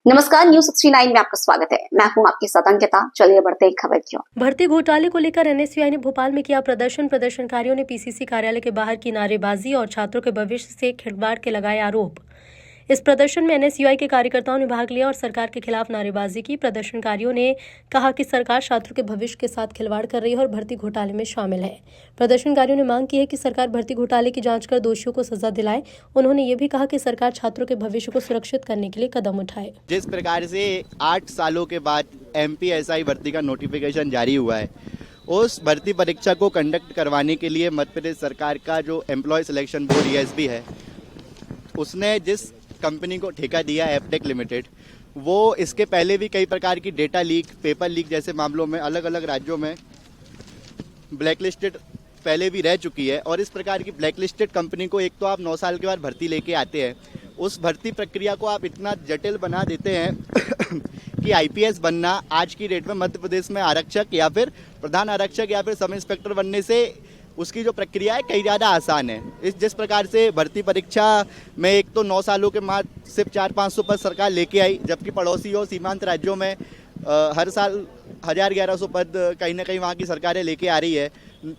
नमस्कार, न्यूज 69 में आपका स्वागत है। मैं हूं आपके साथ अंकिता। चलिए बढ़ते हैं खबर की ओर। भर्ती घोटाले को लेकर एनएसयूआई ने भोपाल में किया प्रदर्शन। प्रदर्शनकारियों ने पीसीसी कार्यालय के बाहर की नारेबाजी और छात्रों के भविष्य से खिलवाड़ के लगाए आरोप। इस प्रदर्शन में एनएसयूआई के कार्यकर्ताओं ने भाग लिया और सरकार के खिलाफ नारेबाजी की। प्रदर्शनकारियों ने कहा कि सरकार छात्रों के भविष्य के साथ खिलवाड़ कर रही है और भर्ती घोटाले में शामिल है। प्रदर्शनकारियों ने मांग की है कि सरकार भर्ती घोटाले की जांच कर दोषियों को सजा दिलाए। उन्होंने ये भी कहा कि सरकार छात्रों के भविष्य को सुरक्षित करने के लिए कदम उठाए। जिस प्रकार से 8 सालों के बाद एमपीएसआई भर्ती का नोटिफिकेशन जारी हुआ है, उस भर्ती परीक्षा को कंडक्ट करवाने के लिए मध्य प्रदेश सरकार का जो एम्प्लॉय सिलेक्शन बोर्ड ESB है, उसने जिस कंपनी को ठेका दिया है एपटेक लिमिटेड, वो इसके पहले भी कई प्रकार की डेटा लीक, पेपर लीक जैसे मामलों में अलग अलग राज्यों में ब्लैकलिस्टेड पहले भी रह चुकी है। और इस प्रकार की ब्लैकलिस्टेड कंपनी को एक तो आप 9 साल के बाद भर्ती लेके आते हैं, उस भर्ती प्रक्रिया को आप इतना जटिल बना देते हैं कि आईपीएस बनना आज की डेट में मध्य प्रदेश में आरक्षक या फिर प्रधान आरक्षक या फिर सब इंस्पेक्टर बनने से उसकी जो प्रक्रिया है कई ज़्यादा आसान है। जिस प्रकार से भर्ती परीक्षा में एक तो 9 सालों के बाद सिर्फ 400-500 पद सरकार लेके आई, जबकि पड़ोसी और सीमांत राज्यों में हर साल 1000-1100 पद कहीं ना कहीं वहाँ की सरकारें लेके आ रही है।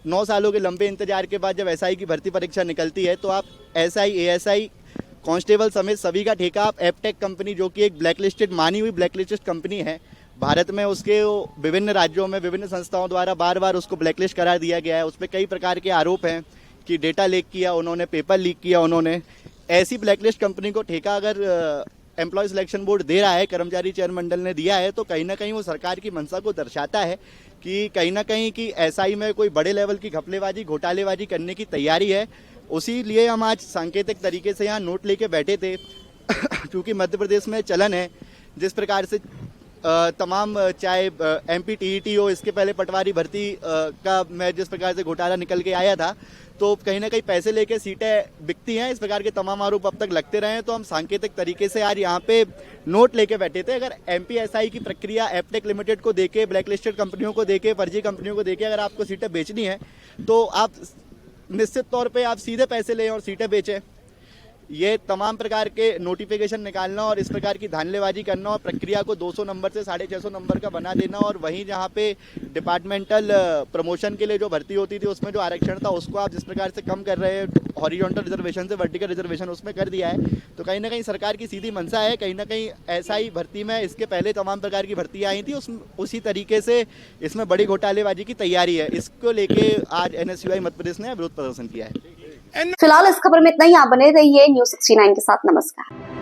9 सालों के लंबे इंतजार के बाद जब एसआई की भर्ती परीक्षा निकलती है तो आप एसआई, एएसआई, कांस्टेबल समेत सभी का ठेका आप एपटेक कंपनी, जो कि एक ब्लैकलिस्टेड मानी हुई ब्लैकलिस्टेड कंपनी है भारत में, उसके विभिन्न राज्यों में विभिन्न संस्थाओं द्वारा बार बार उसको ब्लैकलिस्ट करा दिया गया है। उस पर कई प्रकार के आरोप हैं कि डेटा लीक किया उन्होंने, पेपर लीक किया उन्होंने। ऐसी ब्लैकलिस्ट कंपनी को ठेका अगर एम्प्लॉय सिलेक्शन बोर्ड दे रहा है, कर्मचारी चयन मंडल ने दिया है, तो कहीं ना कहीं वो सरकार की मंशा को दर्शाता है कि कहीं ना कहीं कि एसआई में कोई बड़े लेवल की घपलेबाजी, घोटालेबाजी करने की तैयारी है। उसी लिए हम आज सांकेतिक तरीके से यहाँ नोट लेके बैठे थे क्योंकि मध्य प्रदेश में चलन है जिस प्रकार से तमाम चाहे एमपी टीईटी हो, इसके पहले पटवारी भर्ती का मैं जिस प्रकार से घोटाला निकल के आया था, तो कहीं ना कहीं पैसे लेके सीटें बिकती हैं। इस प्रकार के तमाम आरोप अब तक लगते रहे हैं। तो हम सांकेतिक तरीके से आज यहाँ पे नोट लेके बैठे थे। अगर एमपीएसआई की प्रक्रिया एपटेक लिमिटेड को देके, ब्लैकलिस्टेड कंपनियों को देके, फर्जी कंपनियों को देके अगर आपको सीटें बेचनी है तो आप निश्चित तौर पे आप सीधे पैसे लें और सीटें बेचें। ये तमाम प्रकार के नोटिफिकेशन निकालना और इस प्रकार की धांधलेबाजी करना और प्रक्रिया को 200 नंबर से 650 नंबर का बना देना, और वहीं जहाँ पे डिपार्टमेंटल प्रमोशन के लिए जो भर्ती होती थी उसमें जो आरक्षण था उसको आप जिस प्रकार से कम कर रहे हैं, हॉरिजॉन्टल रिजर्वेशन से वर्टिकल रिजर्वेशन उसमें कर दिया है। तो कहीं ना कहीं सरकार की सीधी मंशा है। कहीं ना कहीं एसआई भर्ती में इसके पहले तमाम प्रकार की भर्तियाँ आई थी, उसी तरीके से इसमें बड़ी घोटालेबाजी की तैयारी है। इसको लेके आज एनएसयूआई मध्य प्रदेश ने विरोध प्रदर्शन किया है। फिलहाल इस खबर में इतना ही। आप बने रहिए न्यूज 69 के साथ। नमस्कार।